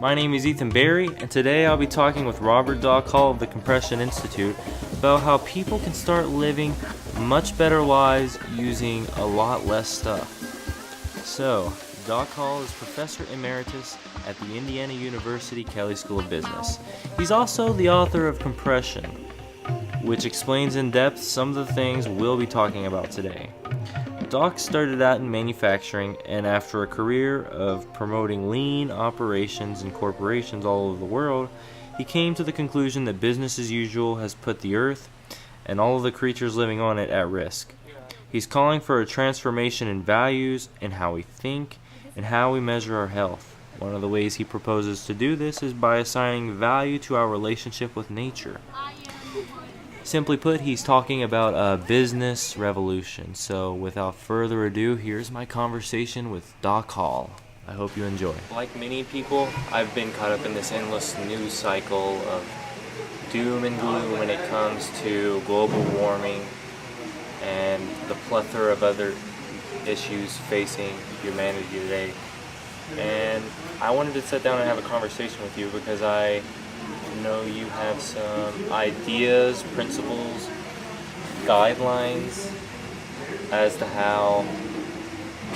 My name is Ethan Barry, and today I'll be talking with Robert Doc Hall of the Compression Institute about how people can start living much better lives using a lot less stuff. So, Doc Hall is Professor Emeritus at the Indiana University Kelley School of Business. He's also the author of Compression, which explains in depth some of the things we'll be talking about today. Doc started out in manufacturing, and after a career of promoting lean operations in corporations all over the world, he came to the conclusion that business as usual has put the earth and all of the creatures living on it at risk. He's calling for a transformation in values and how we think and how we measure our health. One of the ways he proposes to do this is by assigning value to our relationship with nature. Simply put, he's talking about a business revolution. So without further ado, here's my conversation with Doc Hall. I hope you enjoy. Like many people, I've been caught up in this endless news cycle of doom and gloom when it comes to global warming and the plethora of other issues facing humanity today. And I wanted to sit down and have a conversation with you because I know you have some ideas, principles, guidelines as to how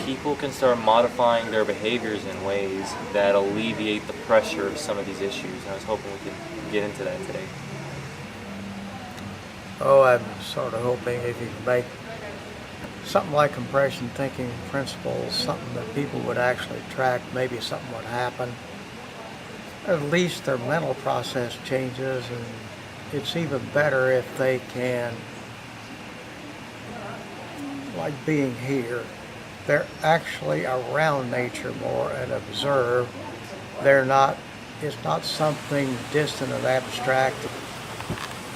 people can start modifying their behaviors in ways that alleviate the pressure of some of these issues. I was hoping we could get into that today. Oh, I'm sort of hoping if you could make something like compression thinking principles, something that people would actually track, maybe something would happen. At least their mental process changes, and it's even better if they can, like being here, they're actually around nature more and observe. It's not something distant and abstract.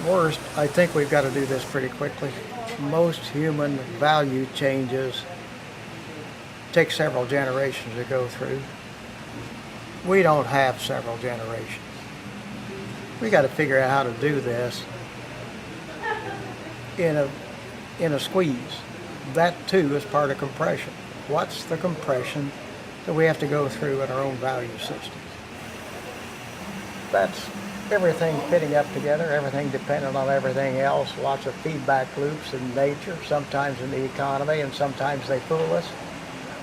Worst, I think we've got to do this pretty quickly. Most human value changes take several generations to go through. We don't have several generations. We got to figure out how to do this in a squeeze. That too is part of compression. What's the compression that we have to go through in our own value system? That's everything fitting up together, everything dependent on everything else, lots of feedback loops in nature, sometimes in the economy, and sometimes they fool us.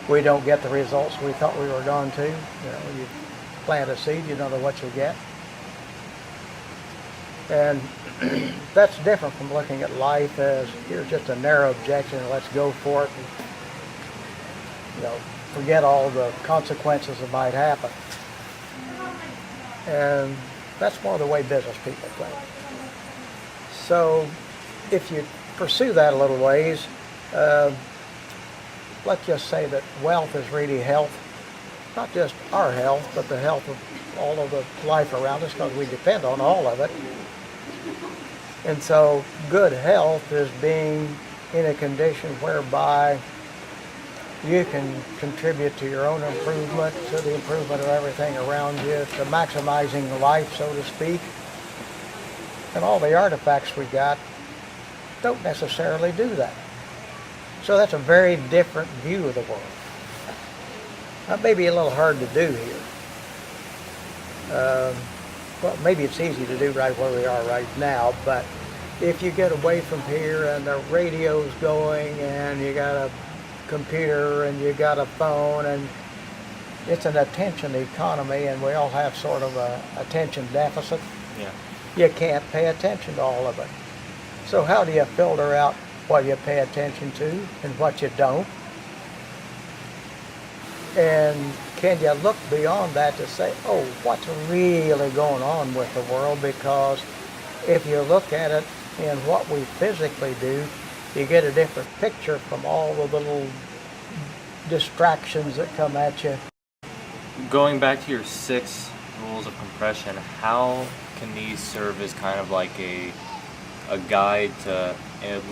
We don't get the results we thought we were going to. You plant a seed, you don't know what you'll get. And that's different from looking at life as here's just a narrow objection, let's go for it, and, forget all the consequences that might happen. And that's more the way business people think. So if you pursue that a little ways, let's just say that wealth is really health. Not just our health, but the health of all of the life around us, because we depend on all of it. And so good health is being in a condition whereby you can contribute to your own improvement, to the improvement of everything around you, to maximizing life, so to speak. And all the artifacts we got don't necessarily do that. So that's a very different view of the world. That may be a little hard to do here. Well, maybe it's easy to do right where we are right now, but if you get away from here and the radio's going and you got a computer and you got a phone, and it's an attention economy, and we all have sort of a attention deficit. Yeah. You can't pay attention to all of it. So how do you filter out what you pay attention to and what you don't? And can you look beyond that to say, oh, what's really going on with the world? Because if you look at it in what we physically do, you get a different picture from all the little distractions that come at you. Going back to your 6 rules of compression, how can these serve as kind of like a guide to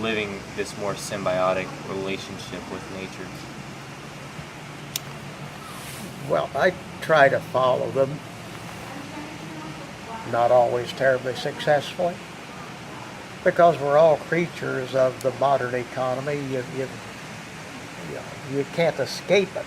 living this more symbiotic relationship with nature? Well, I try to follow them, not always terribly successfully, because we're all creatures of the modern economy. You can't escape it.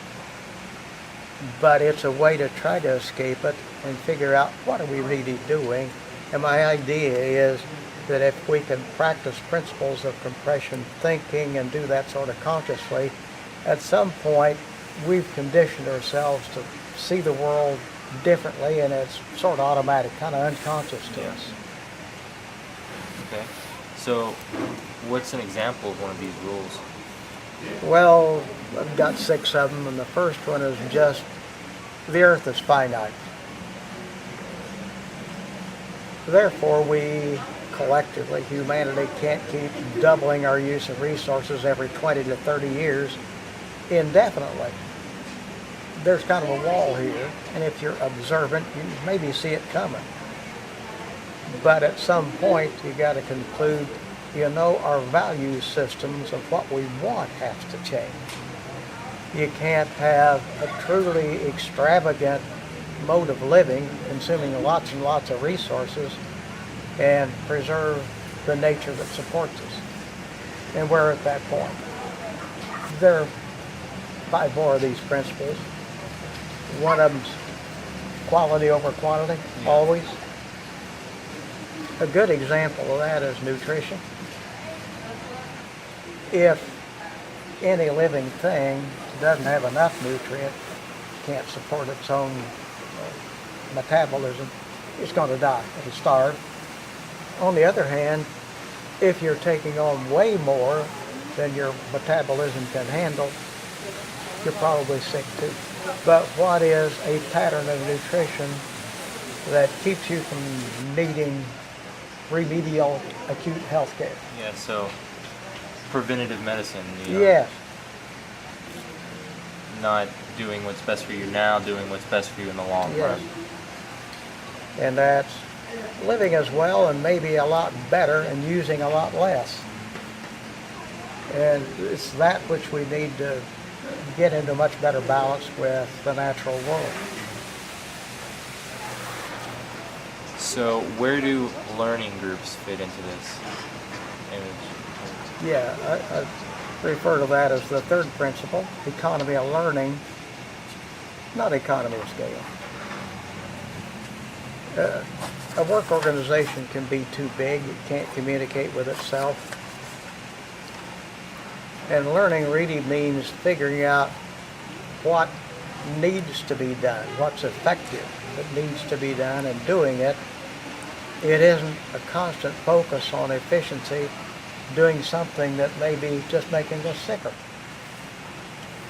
but it's a way to try to escape it and figure out what are we really doing. And my idea is that if we can practice principles of compression thinking and do that sort of consciously, at some point we've conditioned ourselves to see the world differently, and it's sort of automatic, kind of unconscious to us. Okay. So, what's an example of one of these rules? Well, I've got 6 of them, and the first one is just the earth is finite. Therefore, we collectively, humanity, can't keep doubling our use of resources every 20 to 30 years indefinitely. There's kind of a wall here, and if you're observant, you maybe see it coming. But at some point, you got to conclude, our value systems of what we want has to change. You can't have a truly extravagant mode of living, consuming lots and lots of resources, and preserve the nature that supports us. And we're at that point. There are 5 more of these principles. One of them's quality over quantity, always. A good example of that is nutrition. If any living thing doesn't have enough nutrient, can't support its own metabolism, it's going to die. It'll starve. On the other hand, if you're taking on way more than your metabolism can handle, you're probably sick too. But what is a pattern of nutrition that keeps you from needing remedial acute health care? Yeah, so preventative medicine. Yes. Not doing what's best for you now, doing what's best for you in the long run. And that's living as well and maybe a lot better and using a lot less. And it's that which we need to get into much better balance with the natural world. So where do learning groups fit into this image? Yeah, I refer to that as the third principle, economy of learning, not economy of scale. A work organization can be too big, it can't communicate with itself. And learning really means figuring out what needs to be done, what's effective that needs to be done, and doing it. It isn't a constant focus on efficiency, doing something that may be just making us sicker.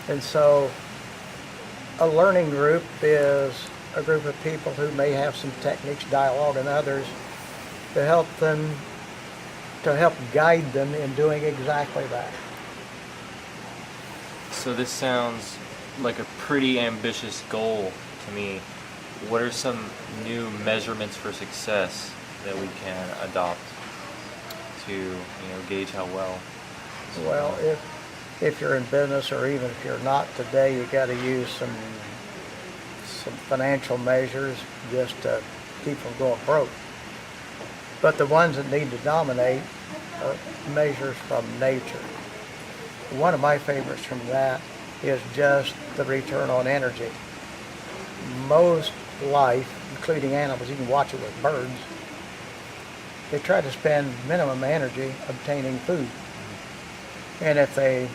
And so a learning group is a group of people who may have some techniques, dialogue, and others to help guide them in doing exactly that. So this sounds like a pretty ambitious goal to me. What are some new measurements for success that we can adopt to gauge how well? Well, if you're in business, or even if you're not today, you got to use some financial measures just to keep from going broke. But the ones that need to dominate are measures from nature. One of my favorites from that is just the return on energy. Most life, including animals, you can watch it with birds, they try to spend minimum energy obtaining food. And if they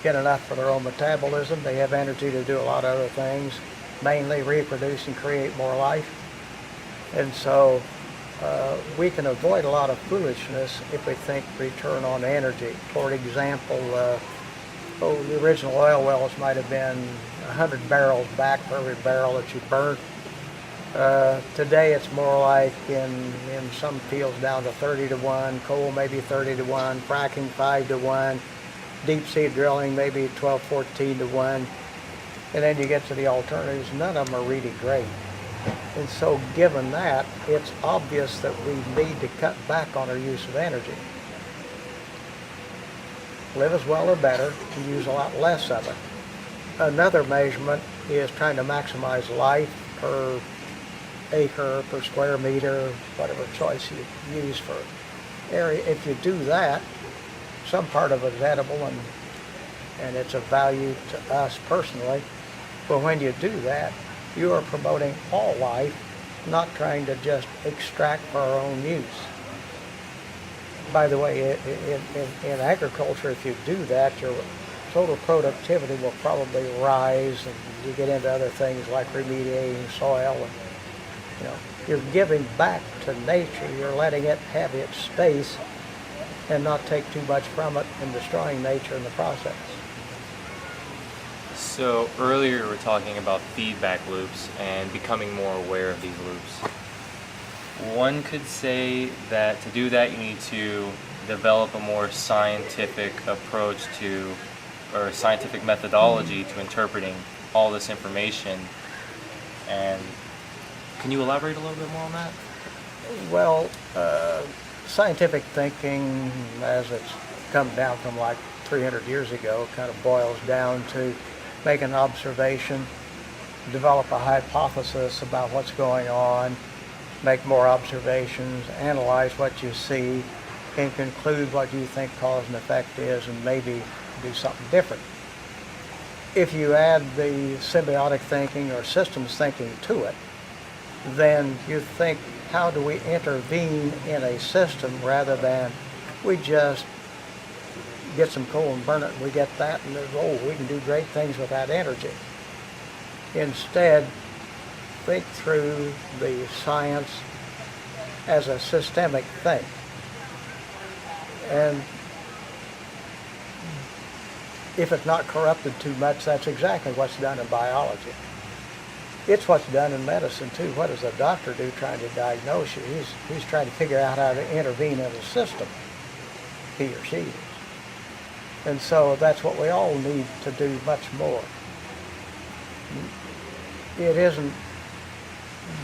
get enough for their own metabolism, they have energy to do a lot of other things, mainly reproduce and create more life. And so we can avoid a lot of foolishness if we think return on energy. For example, the original oil wells might have been 100 barrels back for every barrel that you burnt. Today it's more like in some fields down to 30 to 1, coal maybe 30 to 1, fracking 5 to 1, deep sea drilling maybe 12, 14 to 1. And then you get to the alternatives, none of them are really great. And so given that, it's obvious that we need to cut back on our use of energy. Live as well or better, and use a lot less of it. Another measurement is trying to maximize life per acre, per square meter, whatever choice you use for area. If you do that, some part of it is edible and it's of value to us personally. Well, when you do that, you are promoting all life, not trying to just extract for our own use. By the way, in agriculture, if you do that, your total productivity will probably rise, and you get into other things like remediating soil. And, you're giving back to nature. You're letting it have its space and not take too much from it and destroying nature in the process. So earlier we were talking about feedback loops and becoming more aware of these loops. One could say that to do that you need to develop a more scientific approach to, or scientific methodology to interpreting all this information. And can you elaborate a little bit more on that? Well, scientific thinking, as it's come down from like 300 years ago, kind of boils down to make an observation, develop a hypothesis about what's going on, make more observations, analyze what you see, and conclude what you think cause and effect is, and maybe do something different. If you add the symbiotic thinking or systems thinking to it, then you think, how do we intervene in a system rather than we just get some coal and burn it and we get that and we can do great things with that energy. Instead, think through the science as a systemic thing. And if it's not corrupted too much, that's exactly what's done in biology. It's what's done in medicine too. What does a doctor do trying to diagnose you? He's trying to figure out how to intervene in the system, he or she is. And so that's what we all need to do much more. It isn't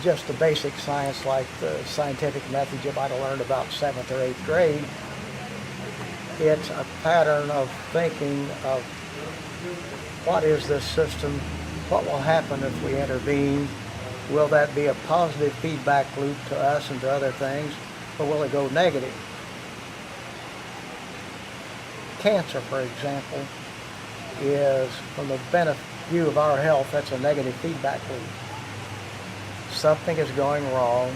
just the basic science like the scientific method you might have learned about 7th or 8th grade. It's a pattern of thinking of what is this system, what will happen if we intervene, will that be a positive feedback loop to us and to other things, or will it go negative? Cancer, for example, is, from the view of our health, that's a negative feedback loop. Something is going wrong,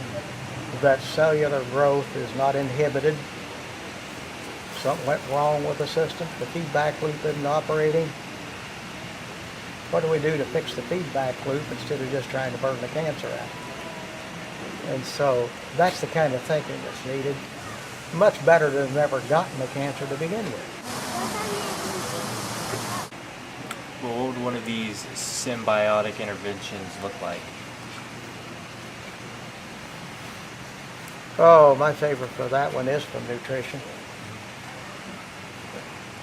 that cellular growth is not inhibited, something went wrong with the system, the feedback loop isn't operating. What do we do to fix the feedback loop instead of just trying to burn the cancer out? And so that's the kind of thinking that's needed. Much better than never gotten the cancer to begin with. Well, what would one of these symbiotic interventions look like? Oh, my favorite for that one is from nutrition.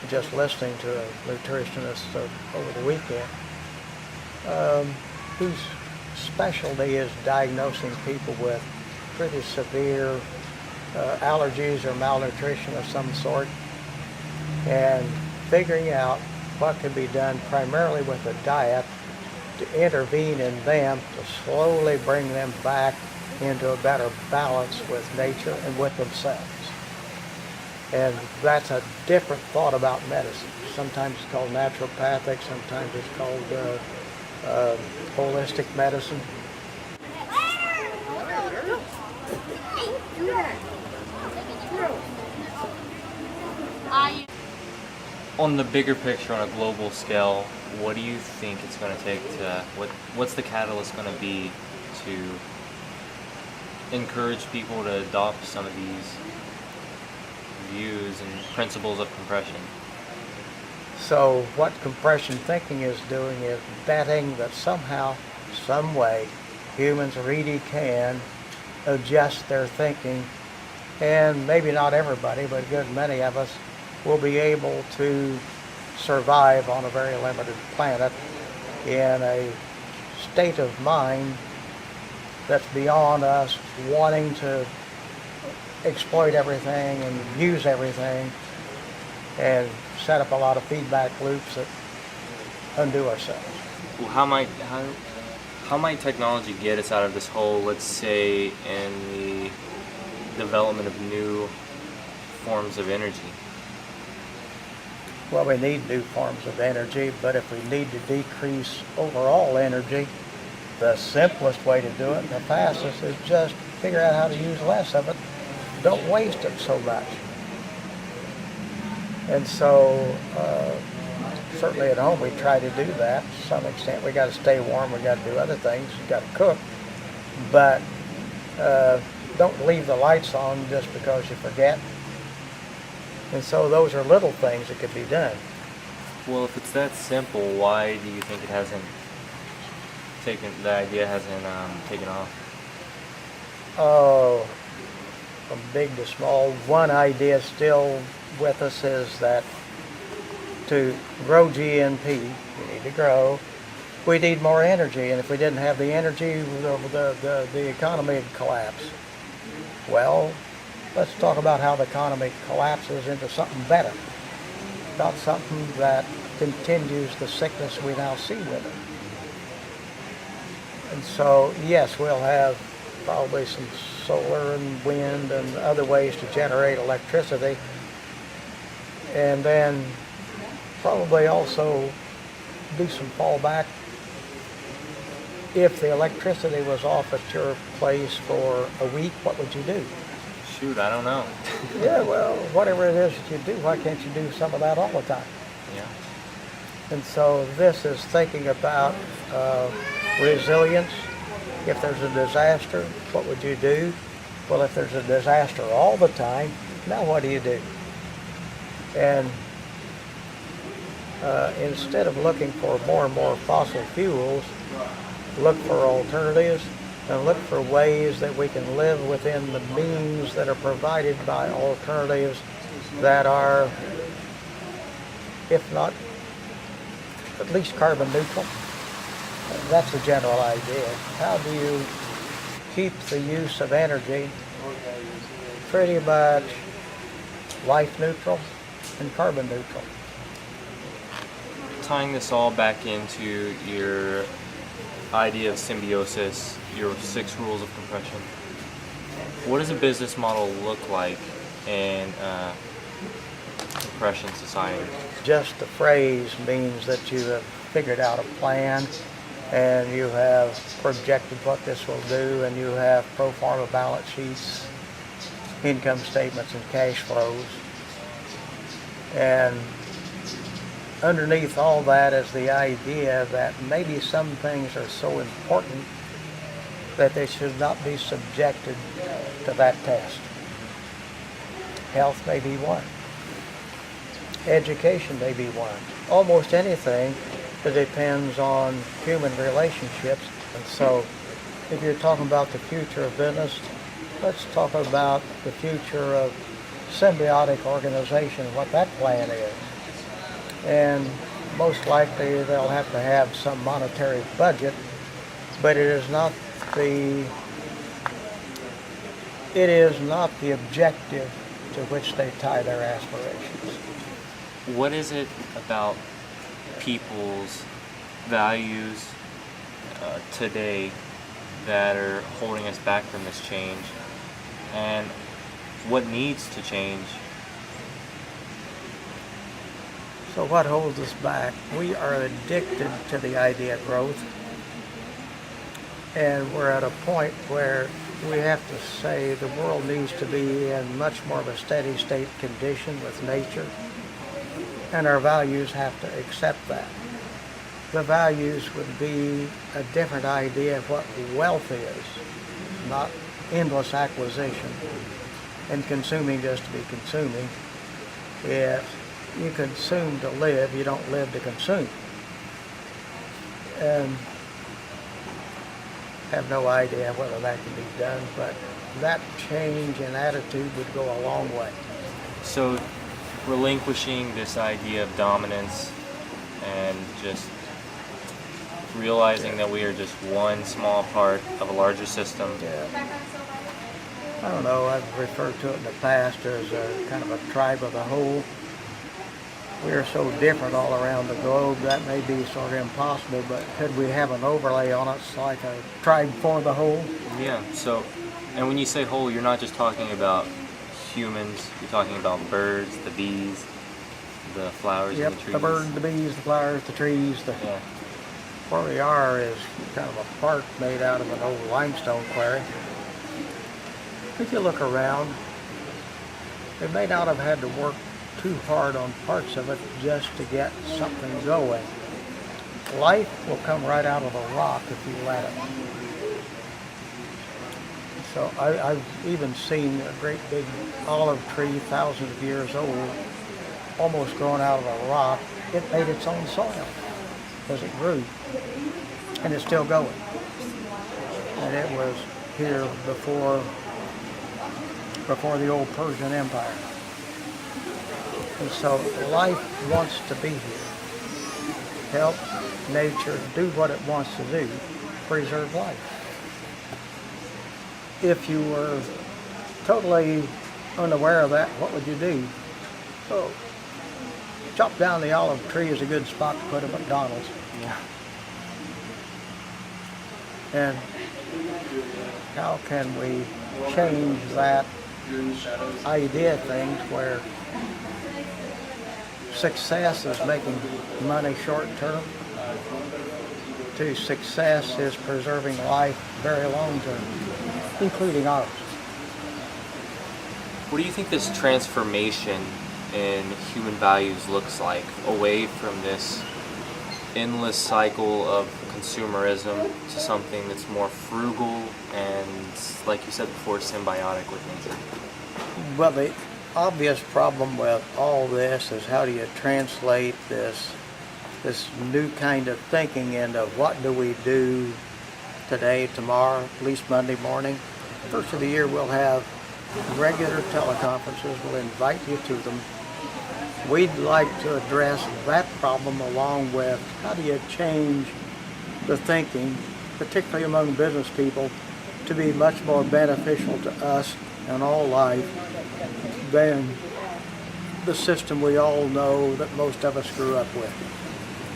Just listening to a nutritionist over the weekend, whose specialty is diagnosing people with pretty severe allergies or malnutrition of some sort, and figuring out what can be done primarily with a diet to intervene in them, to slowly bring them back into a better balance with nature and with themselves. And that's a different thought about medicine. Sometimes it's called naturopathic, sometimes it's called holistic medicine. On the bigger picture, on a global scale, what do you think it's going to take to, what's the catalyst going to be to encourage people to adopt some of these views and principles of compression? So what compression thinking is doing is betting that somehow, some way, humans really can adjust their thinking, and maybe not everybody, but a good many of us will be able to survive on a very limited planet in a state of mind that's beyond us wanting to exploit everything and use everything and set up a lot of feedback loops that undo ourselves. Well, how might technology get us out of this hole, let's say, in the development of new forms of energy? Well, we need new forms of energy, but if we need to decrease overall energy, the simplest way to do it, and the fastest, is just figure out how to use less of it. Don't waste it so much. And so, certainly at home we try to do that to some extent. We got to stay warm, we got to do other things, you got to cook, but don't leave the lights on just because you forget. And so those are little things that could be done. Well, if it's that simple, why do you think the idea hasn't taken off? Oh, from big to small, one idea still with us is that to grow GNP, we need to grow, we need more energy, and if we didn't have the energy, the economy would collapse. Well, let's talk about how the economy collapses into something better, not something that continues the sickness we now see with it. And so, yes, we'll have probably some solar and wind and other ways to generate electricity, and then probably also do some fallback. If the electricity was off at your place for a week, what would you do? Shoot, I don't know. Yeah, well, whatever it is that you do, why can't you do some of that all the time? Yeah. And so this is thinking about resilience. If there's a disaster, what would you do? Well, if there's a disaster all the time, now what do you do? And instead of looking for more and more fossil fuels, look for alternatives and look for ways that we can live within the means that are provided by alternatives that are, if not at least carbon neutral. That's the general idea. How do you keep the use of energy pretty much life neutral and carbon neutral? Tying this all back into your idea of symbiosis, your 6 rules of compression, what does a business model look like in compression society? Just the phrase means that you have figured out a plan and you have projected what this will do, and you have pro forma balance sheets, income statements, and cash flows. And underneath all that is the idea that maybe some things are so important that they should not be subjected to that test. Health may be one. Education may be one. Almost anything that depends on human relationships. And so if you're talking about the future of business, let's talk about the future of symbiotic organization, what that plan is. And most likely they'll have to have some monetary budget, but it is not the objective to which they tie their aspirations. What is it about people's values today that are holding us back from this change, and what needs to change? So what holds us back? We are addicted to the idea of growth, and we're at a point where we have to say the world needs to be in much more of a steady state condition with nature, and our values have to accept that. The values would be a different idea of what wealth is, not endless acquisition and consuming just to be consuming. If you consume to live, you don't live to consume. And have no idea whether that can be done, but that change in attitude would go a long way. So relinquishing this idea of dominance and just realizing that we are just one small part of a larger system. Yeah. I don't know, I've referred to it in the past as a kind of a tribe of the whole. We are so different all around the globe, that may be sort of impossible, but could we have an overlay on it like a tribe for the whole? Yeah, so, and when you say whole, you're not just talking about humans, you're talking about birds, the bees, the flowers Yep, and the trees. the birds, the bees, the flowers, the trees. Yeah. Where we are is kind of a park made out of an old limestone quarry. If you look around, they may not have had to work too hard on parts of it just to get something going. Life will come right out of a rock if you let it. So I've even seen a great big olive tree, thousands of years old, almost growing out of a rock. It made its own soil as it grew, and it's still going. And it was here before the old Persian Empire. And so life wants to be here. Help nature do what it wants to do, preserve life. If you were totally unaware of that, what would you do? So, chop down the olive tree is a good spot to put a McDonald's. Yeah. And how can we change that idea of things where success is making money short term to success is preserving life very long term, including ours. What do you think this transformation in human values looks like, away from this endless cycle of consumerism to something that's more frugal and, like you said before, symbiotic with nature? Well, the obvious problem with all this is how do you translate this new kind of thinking into what do we do today, tomorrow, at least Monday morning. First of the year we'll have regular teleconferences. We'll invite you to them. We'd like to address that problem along with how do you change the thinking, particularly among business people, to be much more beneficial to us and all life than the system we all know that most of us grew up with.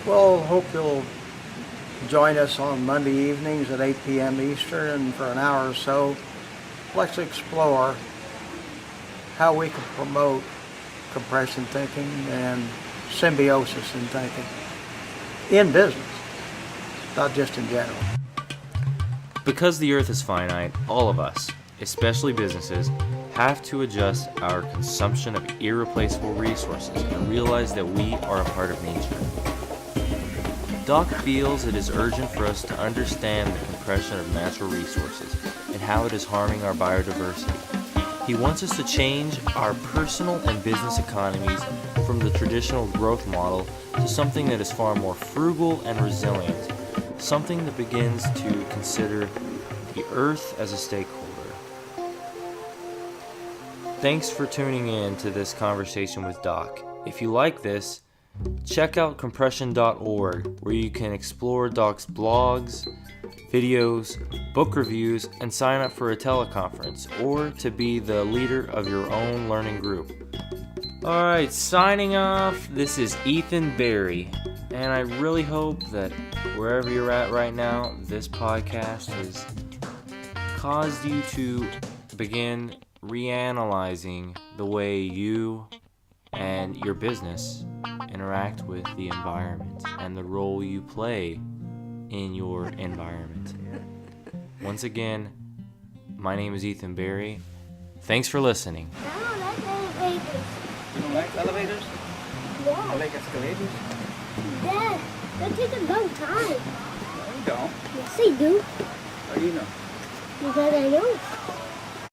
Well, hope you'll join us on Monday evenings at 8 p.m. Eastern, and for an hour or so, let's explore how we can promote compression thinking and symbiosis in thinking in business, not just in general. Because the earth is finite, all of us, especially businesses, have to adjust our consumption of irreplaceable resources and realize that we are a part of nature. Doc feels it is urgent for us to understand the compression of natural resources and how it is harming our biodiversity. He wants us to change our personal and business economies from the traditional growth model to something that is far more frugal and resilient, something that begins to consider the earth as a stakeholder. Thanks for tuning in to this conversation with Doc. If you like this, check out compression.org, where you can explore Doc's blogs, videos, book reviews, and sign up for a teleconference, or to be the leader of your own learning group. Alright, signing off, this is Ethan Berry, and I really hope that wherever you're at right now, this podcast has caused you to begin reanalyzing the way you and your business interact with the environment and the role you play in your environment. Once again, my name is Ethan Berry. Thanks for listening. I don't like elevators. You don't like elevators? Yeah. I like escalators. Dad, that takes a long time. No, you don't. Yes, I do. How do you know? Because I know.